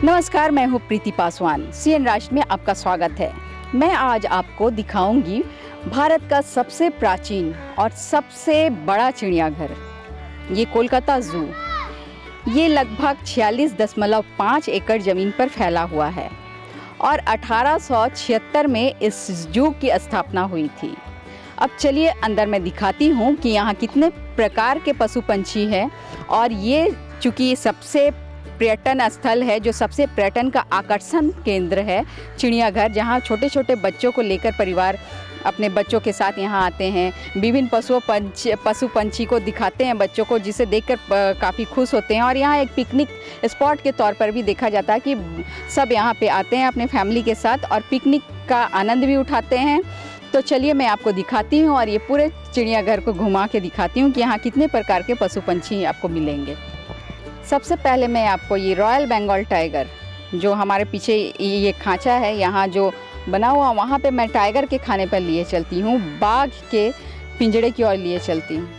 नमस्कार, मैं हूँ प्रीति पासवान। सीएन राष्ट्र में आपका स्वागत है। मैं आज आपको दिखाऊंगी भारत का सबसे प्राचीन और सबसे बड़ा चिड़ियाघर, ये कोलकाता जू। ये लगभग 46.5 एकड़ ज़मीन पर फैला हुआ है और 1876 में इस जू की स्थापना हुई थी। अब चलिए अंदर मैं दिखाती हूँ कि यहाँ कितने प्रकार के पशु पंछी हैं। और ये चूँकि सबसे पर्यटन स्थल है, जो सबसे पर्यटन का आकर्षण केंद्र है चिड़ियाघर, जहाँ छोटे छोटे बच्चों को लेकर परिवार अपने बच्चों के साथ यहाँ आते हैं। विभिन्न पशु पंछी को दिखाते हैं बच्चों को, जिसे देखकर काफ़ी खुश होते हैं। और यहाँ एक पिकनिक स्पॉट के तौर पर भी देखा जाता है कि सब यहाँ पे आते हैं अपने फैमिली के साथ और पिकनिक का आनंद भी उठाते हैं। तो चलिए मैं आपको दिखाती हूँ और ये पूरे चिड़ियाघर को घुमा के दिखाती हूँ कि यहाँ कितने प्रकार के पशु पंछी आपको मिलेंगे। सबसे पहले मैं आपको ये रॉयल बंगाल टाइगर, जो हमारे पीछे ये खांचा है यहाँ जो बना हुआ, वहाँ पे मैं टाइगर के खाने पर लिए चलती हूँ, बाघ के पिंजड़े की ओर लिए चलती हूँ।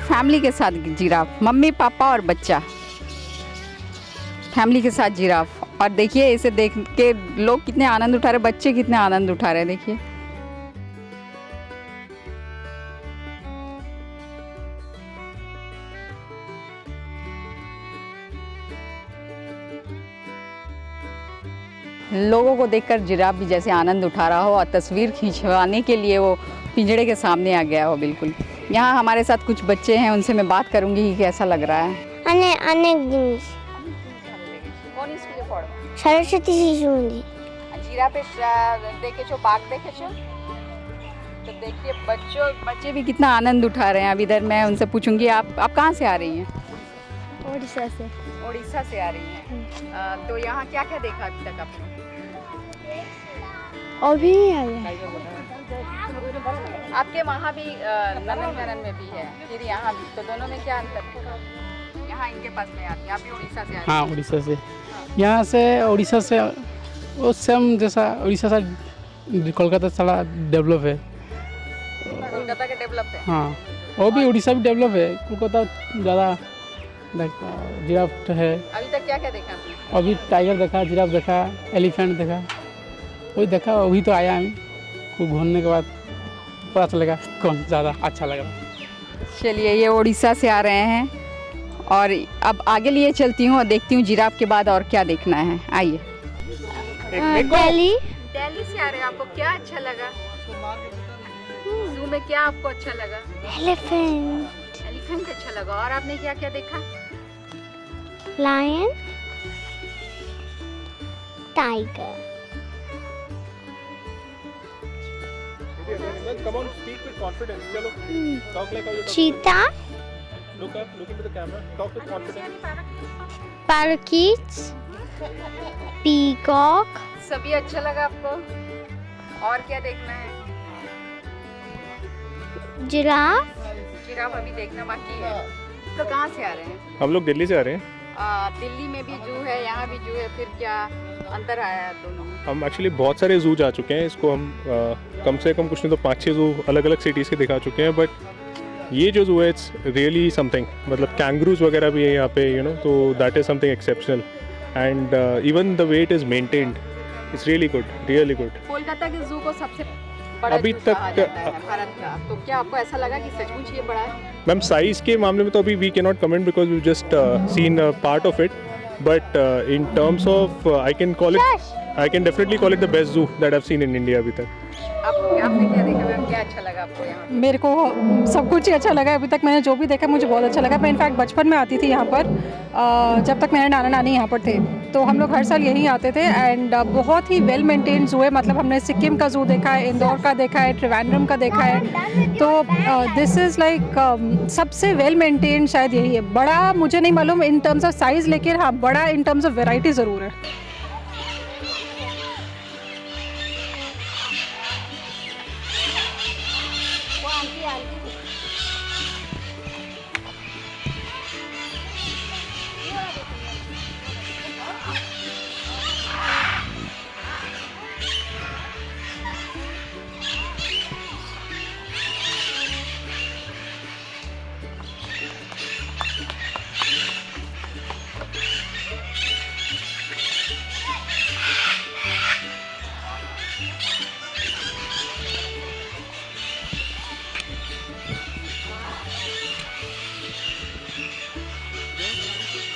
फैमिली के साथ जिराफ, मम्मी पापा और बच्चा, फैमिली के साथ जिराफ। और देखिए इसे देख के लोग कितने आनंद उठा रहे, बच्चे कितने आनंद उठा रहे हैं, देखिए। लोगों को देखकर जिराफ भी जैसे आनंद उठा रहा हो और तस्वीर खिंचवाने के लिए वो पिंजड़े के सामने आ गया हो। बिल्कुल। यहाँ हमारे साथ कुछ बच्चे हैं, उनसे मैं बात करूंगी कि कैसा लग रहा है। অনেক জিনিস সরস্বতী শিশু মন্দির জিরাফে देखेছো, बाघ देखेছো। तो देखिए बच्चे भी कितना आनंद उठा रहे हैं। अब इधर मैं उनसे पूछूंगी, आप कहाँ से आ रही हैं? उड़ीसा से। उड़ीसा से आ रही हैं। तो यहाँ क्या क्या देखा अभी तक आपने? अभी आए आपके वहाँ भी नंदनकानन में भी है, फिर यहाँ भी, तो दोनों में क्या अंतर है? यहाँ इनके पास में आती है, आप भी उड़ीसा से आ रही हैं? हाँ, उड़ीसा से। यहाँ से उड़ीसा से वो सेम जैसा उड़ीसा से कोलकाता सारा डेवलप है। कोलकाता के डेवलप है। हाँ, वो भी उड़ीसा भी डेवलप है। कोलकाता ज़्यादा जिराफ है। अभी तक क्या क्या देखा आपने? अभी टाइगर देखा, जिराफ देखा, एलिफेंट देखा, वही देखा। अभी तो आया हमें, को घूमने के बाद पता चलेगा कौन ज़्यादा अच्छा लगा। चलिए, ये उड़ीसा से आ रहे हैं और अब आगे लिए चलती हूँ और देखती हूँ जिराफ के बाद और क्या देखना है। आइए। दिल्ली से आ रहे हैं, आपको क्या अच्छा लगा? जू में क्या आपको अच्छा लगा? एलिफेंट अच्छा लगा। और आपने क्या क्या देखा? Lion, tiger. Come on, speak with confidence. Chalo, talk like how you talk. चीता, Look up, look into the camera. Talk with confidence. Parakeet, peacock. सभी अच्छा लगा आपको? और क्या देखना है? जिराफ अभी देखना बाकी है। तो कहाँ से आ रहे हैं? हम लोग दिल्ली से आ रहे हैं। दिल्ली में भी जू है, यहाँ भी जू है, फिर क्या अंतर आया है दोनों में? हम एक्चुअली बहुत सारे जू जा चुके हैं। इसको हम कम से कम कुछ नहीं तो 5-6 जू अलग अलग सिटीज़ के दिखा चुके हैं। बट ये जो जू है इट्स रियली समथिंग। मतलब कैंगरूज वगैरह भी है यहाँ पे, यू नो, तो that is something exceptional. And even the way it is maintained, it's really good, really good. Kolkata के जू को सबसे बड़ा अभी जू तक कहा जाता है भारत का। तो क्या आपको ऐसा लगा कि सचमुच ये बड़ा है? मैम, साइज़ के मामले में तो अभी we can not comment because we just seen part of it. But in terms of I can definitely call it the best zoo that I have seen in India अभी तक। आपने क्या देखा मैम? क्या अच्छा लगा आपको यहाँ? मेरे को सब कुछ ही अच्छा लगा। अभी तक मैंने जो भी देखा मुझे बहुत अच्छा लगा। मैं इनफैक्ट बचपन में आती थी यहाँ पर, जब तक मेरे नाना नानी यहाँ पर थे, तो हम लोग हर साल यहीं आते थे। एंड बहुत ही वेल मेंटेन ज़ू है। मतलब हमने सिक्किम का ज़ू देखा है, इंदौर का देखा है, त्रिवेंद्रम का देखा है। तो दिस इज़ लाइक सबसे वेल मेंटेन शायद यही है। बड़ा मुझे नहीं मालूम इन टर्म्स ऑफ साइज़, लेकिन हाँ बड़ा इन टर्म्स ऑफ वेराइटी ज़रूर है।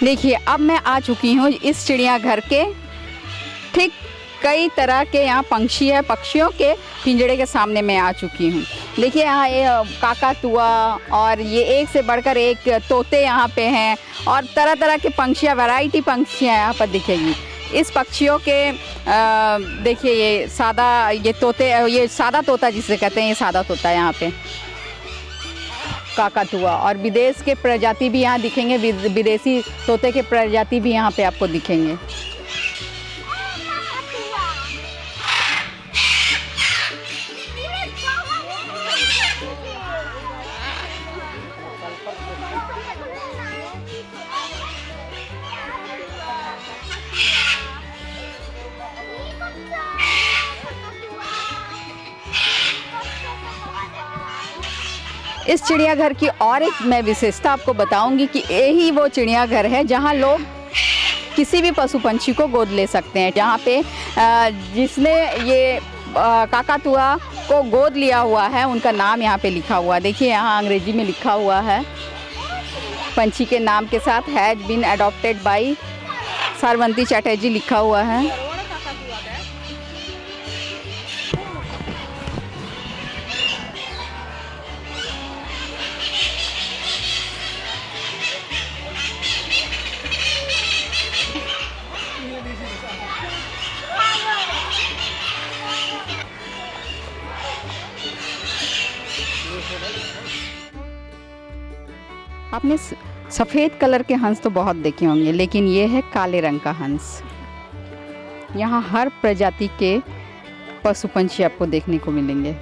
देखिए, अब मैं आ चुकी हूँ इस चिड़ियाघर के ठीक कई तरह के यहाँ पंछी है, पक्षियों के पिंजड़े के सामने मैं आ चुकी हूँ। देखिए यहाँ ये काकातुआ और ये एक से बढ़कर एक तोते यहाँ पे हैं और तरह तरह के पंछियाँ, वैरायटी पंछियाँ यहाँ पर दिखेगी। इस पक्षियों के देखिए ये सादा तोता जिसे कहते हैं, ये सादा तोता है यहाँ पे, काकातुआ। और विदेश के प्रजाति भी यहाँ दिखेंगे, विदेशी तोते के प्रजाति भी यहाँ पे आपको दिखेंगे। इस चिड़ियाघर की और एक मैं विशेषता आपको बताऊंगी कि यही वो चिड़ियाघर है जहां लोग किसी भी पशु पंछी को गोद ले सकते हैं। जहां पे जिसने ये काकातुआ को गोद लिया हुआ है उनका नाम यहाँ पे लिखा हुआ है। देखिए यहाँ अंग्रेजी में लिखा हुआ है पंछी के नाम के साथ, has been adopted by Sarvanti Chatterjee लिखा हुआ है। आपने सफ़ेद कलर के हंस तो बहुत देखे होंगे, लेकिन ये है काले रंग का हंस। यहाँ हर प्रजाति के पशु पंछी आपको देखने को मिलेंगे।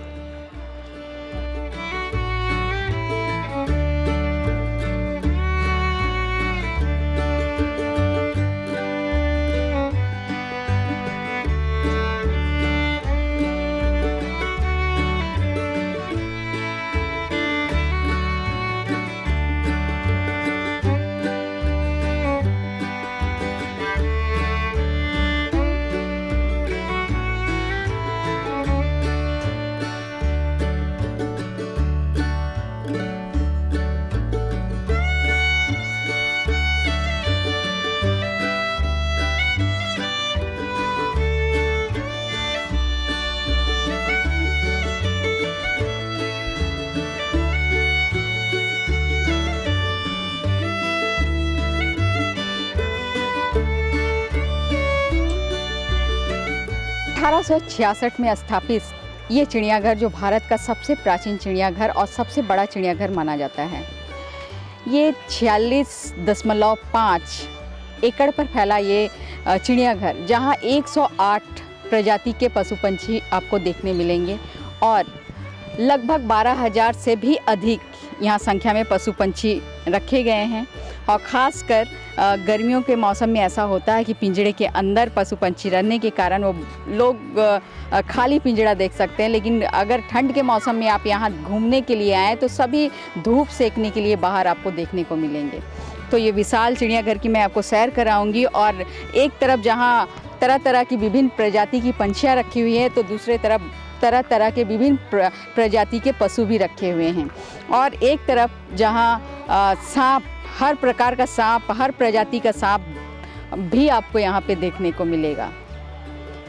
में स्थापित ये चिड़ियाघर जो भारत का सबसे प्राचीन चिड़ियाघर और सबसे बड़ा चिड़ियाघर माना जाता है। ये 46.5 एकड़ पर फैला ये चिड़ियाघर, जहाँ 108 प्रजाति के पशु पंछी आपको देखने मिलेंगे और लगभग 12,000 से भी अधिक यहाँ संख्या में पशु पंछी रखे गए हैं। और ख़ासकर गर्मियों के मौसम में ऐसा होता है कि पिंजड़े के अंदर पशु पंछी रहने के कारण वो लोग खाली पिंजड़ा देख सकते हैं, लेकिन अगर ठंड के मौसम में आप यहाँ घूमने के लिए आएँ तो सभी धूप सेकने के लिए बाहर आपको देखने को मिलेंगे। तो ये विशाल चिड़ियाघर की मैं आपको सैर कराऊंगी और एक तरफ जहाँ तरह तरह की विभिन्न प्रजाति की पंछियाँ रखी हुई है तो दूसरे तरफ तरह तरह के विभिन्न प्रजाति के पशु भी रखे हुए हैं। और एक तरफ जहाँ सांप, हर प्रकार का सांप, हर प्रजाति का सांप भी आपको यहाँ पे देखने को मिलेगा।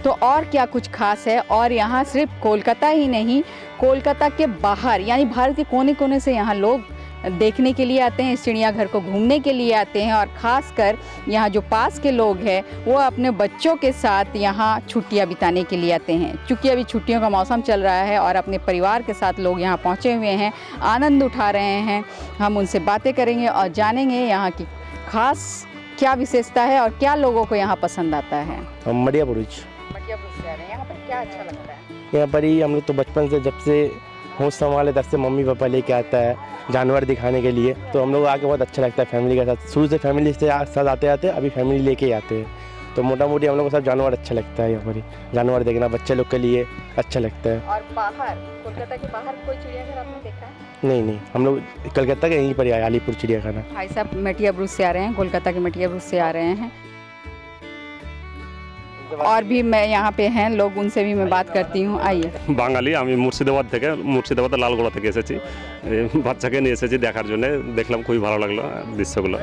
तो और क्या कुछ खास है। और यहाँ सिर्फ कोलकाता ही नहीं, कोलकाता के बाहर यानी भारत के कोने कोने से यहाँ लोग देखने के लिए आते हैं, इस चिड़ियाघर को घूमने के लिए आते हैं। और ख़ासकर यहाँ जो पास के लोग हैं वो अपने बच्चों के साथ यहाँ छुट्टियाँ बिताने के लिए आते हैं। चूँकि अभी छुट्टियों का मौसम चल रहा है और अपने परिवार के साथ लोग यहाँ पहुँचे हुए हैं, आनंद उठा रहे हैं। हम उनसे बातें करेंगे और जानेंगे यहाँ की खास क्या विशेषता है और क्या लोगों को यहाँ पसंद आता है। हम मडिया बुरुज मटियापुर से आ रहे हैं, यहाँ पर क्या अच्छा लगता है? यहाँ पर ही हम लोग तो बचपन से जब से होश संभाले तब से मम्मी पापा लेके आता है जानवर दिखाने के लिए, तो हम लोग आके बहुत अच्छा लगता है फैमिली के साथ। शुरू से फैमिली से साथ आते आते अभी फैमिली लेके ही आते हैं, तो मोटा मोटी हम लोग को सब जानवर अच्छा लगता है। यहाँ पर ही जानवर देखना बच्चे लोग के लिए अच्छा लगता है। और बाहर कोलकाता के बाहर कोई चिड़ियाघर आपने देखा है? नहीं, हम लोग कलकत्ता के यहीं पर ही आए, अलीपुर चिड़ियाखाना। भाई साहब मटियापुर से आ रहे हैं, कोलकाता के मटियापुर से आ रहे हैं। और भी मैं यहाँ पे हैं लोग, उनसे भी मैं बात करती हूँ। आइए। বাঙালি, আমি মুর্শিদাবাদ লালগোলা থেকে এসেছি। বাচ্চাকে নিয়ে এসেছি দেখার জন্য, দেখলাম খুবই ভালো লাগলো দৃশ্যগুলো।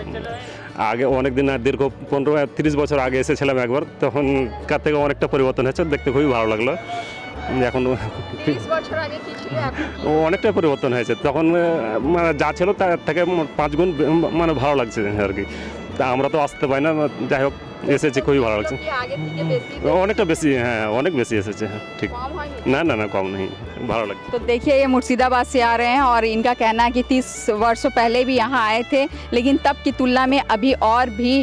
আগে অনেক দিন দীর্ঘ 15-30 বছর আগে এসেছিলাম একবার, তখনকার থেকে অনেকটা পরিবর্তন হয়েছে, দেখতে খুবই ভালো লাগলো। এখন 30 বছর আগে কি ছিল এখন কি? অনেকটা পরিবর্তন হয়েছে, তখন মানে যা ছিল তার থেকে 5 গুণ মানে ভালো লাগছে আর কি। তা আমরা তো আসতে পাই না, যাই হোক এসেছি, খুবই ভালো লাগছে। কি আগে থেকে বেশি অনেকটা বেশি, হ্যাঁ অনেক বেশি এসেছে, হ্যাঁ ঠিক। কম হয়নি? না कम नहीं, ভালো লাগছে। तो देखिए ये मुर्शिदाबाद से आ रहे हैं और इनका कहना है कि 30 वर्षों पहले भी यहाँ आए थे, लेकिन तब की तुलना में अभी और भी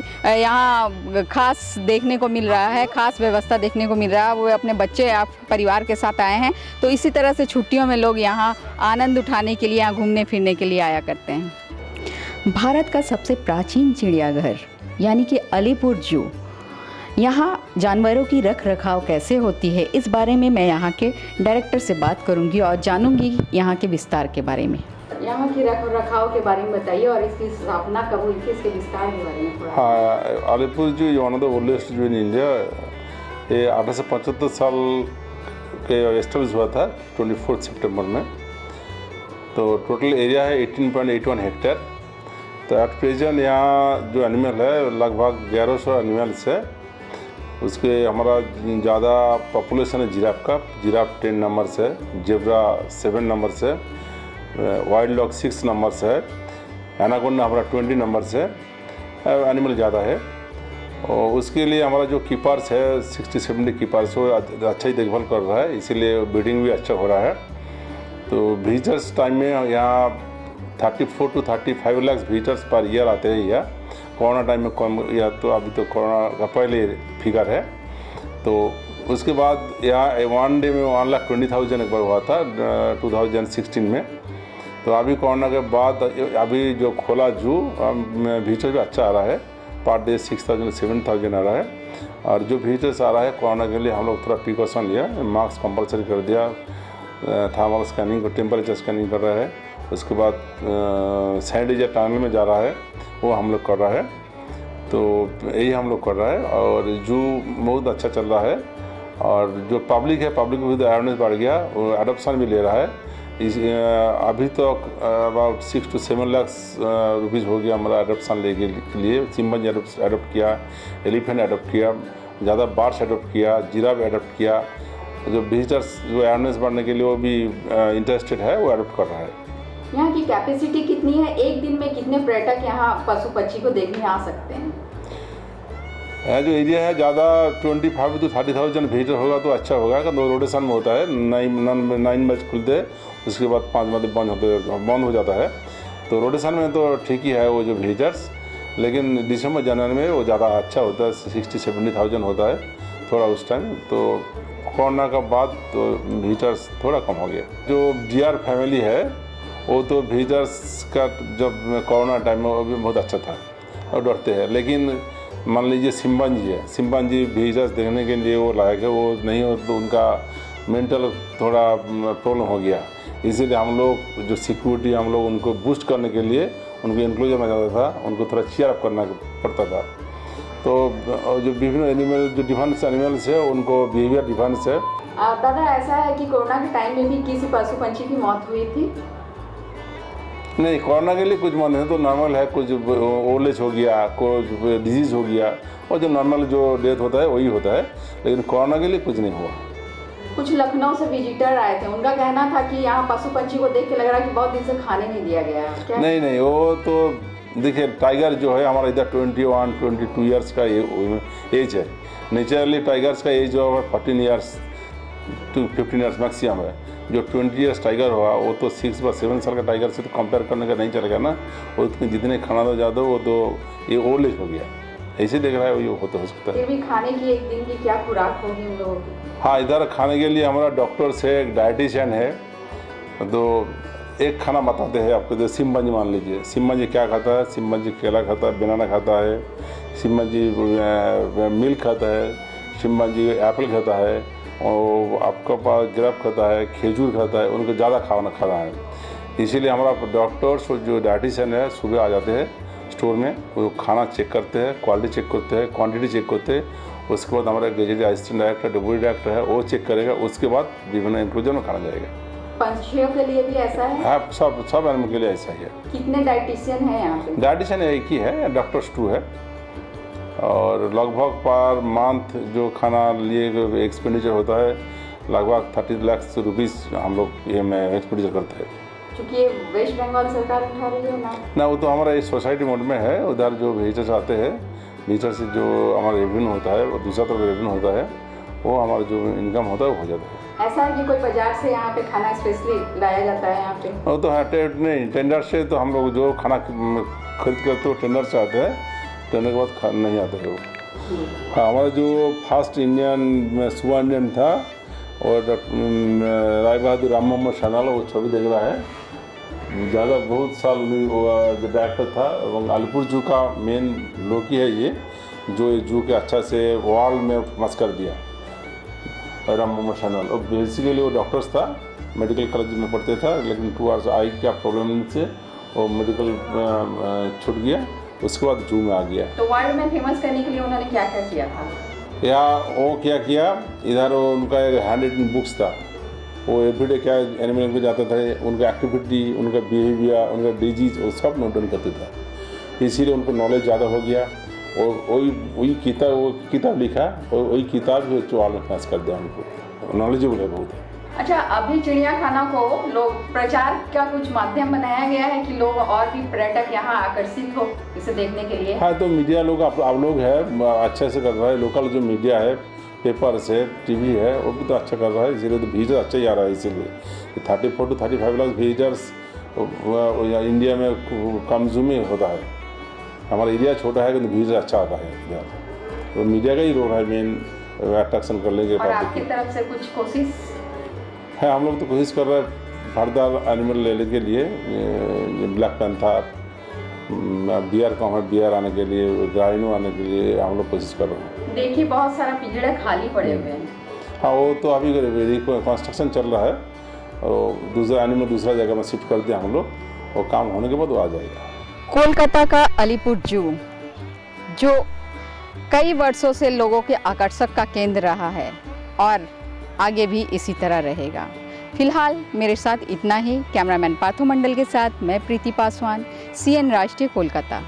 यहाँ खास देखने को मिल रहा है, खास व्यवस्था देखने को मिल रहा है। वो अपने बच्चे या परिवार के साथ आए हैं, तो इसी तरह से छुट्टियों में लोग यहाँ आनंद उठाने के लिए, यहाँ घूमने फिरने के लिए आया करते हैं। भारत का सबसे प्राचीन चिड़ियाघर यानी कि अलीपुर जू, यहाँ जानवरों की रख रखाव कैसे होती है, इस बारे में मैं यहाँ के डायरेक्टर से बात करूँगी और जानूँगी यहाँ के विस्तार के बारे में। यहाँ की रख रखाव के बारे में बताइए और इसकी स्थापना कब हुई थी, इसके विस्तार के बारे में थोड़ा। हाँ, अलीपुर जू वन ऑफ द ओल्डेस्ट जू इन इंडिया। ये 1875 साल के एस्टेब्लिश हुआ था 24 सितंबर में। तो टोटल एरिया है 18.81 हेक्टेयर। तो एट प्रेजेंट यहाँ जो एनिमल है लगभग 1100 एनिमल्स है। उसके हमारा ज़्यादा पॉपुलेशन है जिराफ का, जिराफ 10 नंबर से, जेब्रा 7 नंबर से, वाइल्ड डॉग 6 नंबर से है, एनाकोंडा हमारा 20 नंबर से एनिमल ज़्यादा है। और उसके लिए हमारा जो कीपर्स है 60-70 कीपर्स, वो अच्छा ही देखभाल कर रहा है, इसीलिए ब्रीडिंग भी अच्छा हो रहा है। तो विजिटर्स टाइम में यहाँ 34 to 35 lakh visitors per year आते हैं। या कोरोना टाइम में कम, या तो अभी तो कोरोना का पहले फिगर है। तो उसके बाद यहाँ 1 डे में 1,20,000 एक बार हुआ था 2016 में। तो अभी कोरोना के बाद अभी जो खोला जू, विजिटर भी अच्छा आ रहा है, पर डे 6,000-7,000 आ रहा है। और जो विजिटर्स आ रहा है कोरोना के लिए हम लोग थोड़ा प्रिकॉशन लिया, मास्क कंपलसरी कर दिया, थर्मल स्कैनिंग, टेम्परेचर स्कैनिंग कर रहा है। उसके बाद सैनिटाइजर टनल में जा रहा है, वो हम लोग कर रहा है। तो यही हम लोग कर रहा है और जू बहुत अच्छा चल रहा है। और जो पब्लिक है, पब्लिक को भी अवेयरनेस बढ़ गया, वो एडोप्शन भी ले रहा है। अभी तो अबाउट 6 to 7 लाख रुपीज़ हो गया हमारा एडोप्शन लेके के लिए। चिंपैंजी एडोप्ट किया, एलिफेंट एडोप्ट किया, ज़्यादा बर्ड्स एडोप्ट किया, जिराफ एडोप्ट किया। जो विजिटर्स जो अवेयरनेस बढ़ने के लिए वो भी इंटरेस्टेड है, वो एडोप्ट कर रहा है। यहाँ की कैपेसिटी कितनी है? एक दिन में कितने पर्यटक यहाँ पशु पक्षी को देखने आ सकते हैं? जो एरिया है ज़्यादा 25 to 30,000 विजिटर होगा तो अच्छा होगा। तो रोटेशन में होता है, 9 बजे खुलते, उसके बाद 5 बजे बंद हो जाता है। तो रोटेशन में तो ठीक ही है वो जो विजिटर्स, लेकिन दिसंबर जनवरी में वो ज़्यादा अच्छा होता है, 60-70,000 होता है थोड़ा उस टाइम। तो कोरोना का बाद तो विजिटर्स थोड़ा कम हो गया। जो डीआर फैमिली है वो तो विजिटर्स का जब कोरोना टाइम में वो भी बहुत अच्छा था और डरते हैं। लेकिन मान लीजिए चिंपैंजी है, चिंपैंजी विजिटर्स देखने के लिए वो लायक है, वो नहीं हो तो उनका मेंटल थोड़ा प्रॉब्लम हो गया। इसीलिए हम लोग जो सिक्योरिटी हम लोग उनको बूस्ट करने के लिए उनको इंक्लूजन में जाता था, उनको थोड़ा चीयर अप करना पड़ता था। तो जो विभिन्न एनिमल जो डिफरेंस एनिमल्स है उनको बिहेवियर डिफरेंस है। दादा ऐसा है कि कोरोना के टाइम में भी किसी पशु पंछी की मौत हुई थी? नहीं, कोरोना के लिए कुछ मन है तो नॉर्मल है, कुछ ओल्ड एज हो गया, कुछ डिजीज़ हो गया, और जो नॉर्मल जो डेथ होता है वही होता है, लेकिन कोरोना के लिए कुछ नहीं हुआ। कुछ लखनऊ से विजिटर आए थे, उनका कहना था कि यहाँ पशु पंछी को देख के लग रहा है कि बहुत दिन से खाने नहीं दिया गया। क्या? नहीं, वो तो देखिए टाइगर जो है हमारा इधर 21-22 ईयर्स का एज है। नेचुरली टाइगर्स का एज जो है 14 ईयर्स टू 15 ईयर्स मैक्सिमम है। जो 20 ईयर्स टाइगर हुआ वो तो 6 व 7 साल का टाइगर से तो कंपेयर करने का नहीं चलेगा ना। वो जितने खाना दो ज़्यादा वो तो ये ओल्ड एज हो गया, ऐसे देख रहा है वो हो सकता है। फिर भी खाने की एक दिन की क्या खुराक होगी उन लोगों की? हाँ, इधर खाने के लिए हमारा डॉक्टर्स है, एक डाइटिशियन है, तो एक खाना बताते हैं आपको। जैसे सिम्बा जी मान लीजिए, सिम्बा जी क्या खाता है? सिम्बा जी केला खाता है, बनाना खाता है, सिम्बा जी मिल्क खाता है, सिम्बा जी एप्पल खाता है, और आपका पास ग्रेप खाता है, खजूर खाता है, उनको ज़्यादा खाना है। इसीलिए हमारा डॉक्टर्स और जो डाइटिशियन है सुबह आ जाते हैं स्टोर में, वो खाना चेक करते हैं, क्वालिटी चेक करते हैं, क्वांटिटी चेक करते हैं। उसके बाद हमारा gazetted assistant director, deputy director है, वो चेक करेगा। उसके बाद विभिन्न इंक्लूजन में खाना जाएगा। पंछियों के लिए भी ऐसा है? हाँ, सब एनिमल के लिए ऐसा ही है। कितने डाइटिशियन हैं यहाँ पे? डाइटिशियन एक ही है, डॉक्टर्स 2 है, और लगभग पर मंथ जो खाना लिए एक्सपेंडिचर होता है लगभग 30 लाख रुपीज़ हम लोग ये में एक्सपेंडिचर करते हैं। क्योंकि ये वेस्ट बंगाल सरकार उठा रही है ना? वो तो हमारा ये सोसाइटी मोड में है। उधर जो विजिटर्स आते हैं, विजिटर से जो हमारा रेवेन्यू होता है और दूसरा तरफ रेवेन्यू होता है, वो हमारा जो इनकम होता है वो हो जाता है। ऐसा है कि कोई बाजार से यहाँ पे खाना स्पेशली लाया जाता है यहाँ पे? वो तो है नहीं, टेंडर से तो हम लोग जो खाना खरीद करते हो टेंडर से आते हैं, टेंडर के बाद खाना नहीं आता है वो। हाँ, हमारा जो फर्स्ट इंडियन सुबह इंडियन था और राय बहादुर राम मोहम्मद शानाला, वो छवि देख रहा है, ज़्यादा बहुत साल जो डायरेक्टर था। और अलीपुर जू का मेन लोकी है ये, जो जू के अच्छा से वर्ल्ड में फेमस कर दिया, राम मोहम्मद शानाल। और बेसिकली वो डॉक्टर्स था, मेडिकल कॉलेज में पढ़ते था, लेकिन 2 आवर्स आई क्या प्रॉब्लम से वो मेडिकल छूट गया, उसके बाद जू में आ गया। तो वर्ल्ड में फेमस करने के लिए उन्होंने क्या क्या किया था? यहाँ वो क्या किया, इधर उनका एक हैंड रिटन बुक्स था, वो एवरीडे क्या एनिमल में जाता था, उनका एक्टिविटी, उनका बिहेवियर, उनका डिजीज, वो सब नोट डाउन करते था। इसीलिए उनको नॉलेज ज़्यादा हो गया, और वही किताब लिखा, और वही किताब जो वाल में फेमस कर दिया उनको, नॉलेजेबल है बहुत। अच्छा, अभी चिड़ियाखाना को लोग प्रचार का कुछ माध्यम बनाया गया है कि लोग और भी पर्यटक यहाँ आकर्षित हो इसे देखने के लिए? हाँ, तो मीडिया लोग आप लोग है अच्छे से कर रहा है। लोकल जो मीडिया है, पेपर्स है, टीवी है, वो भी तो अच्छा कर रहा है, इसीलिए तो विजिटर अच्छा ही आ रहा है। इसीलिए 34 to 35 लाख विजिटर्स इंडिया में कंज्यूम ही होता है। हमारा एरिया छोटा है, लेकिन विजिटर अच्छा आता है इधर, तो मीडिया का ही रोल है मेन अट्रैक्शन कर लेंगे। और आपकी तरफ से कुछ कोशिश है? हम लोग तो कोशिश कर रहे हैं फर्दर एनिमल लेने के लिए, ब्लैक पैंथर, बियर कम है, बियर आने के लिए, गाइनो आने के लिए हम लोग कोशिश कर रहे हैं। देखिए बहुत सारा पिंजड़े खाली पड़े हुए हैं। हाँ, वो तो अभी कंस्ट्रक्शन चल रहा है, और दूसरा एनिमल दूसरा जगह में शिफ्ट कर दिया हम लोग, और काम होने के बाद वो आ जाएगा। कोलकाता का अलीपुर जू, जो कई वर्षों से लोगों के आकर्षक का केंद्र रहा है और आगे भी इसी तरह रहेगा। फिलहाल मेरे साथ इतना ही। कैमरामैन पार्थो मंडल के साथ मैं प्रीति पासवान, CN राष्ट्रीय, कोलकाता।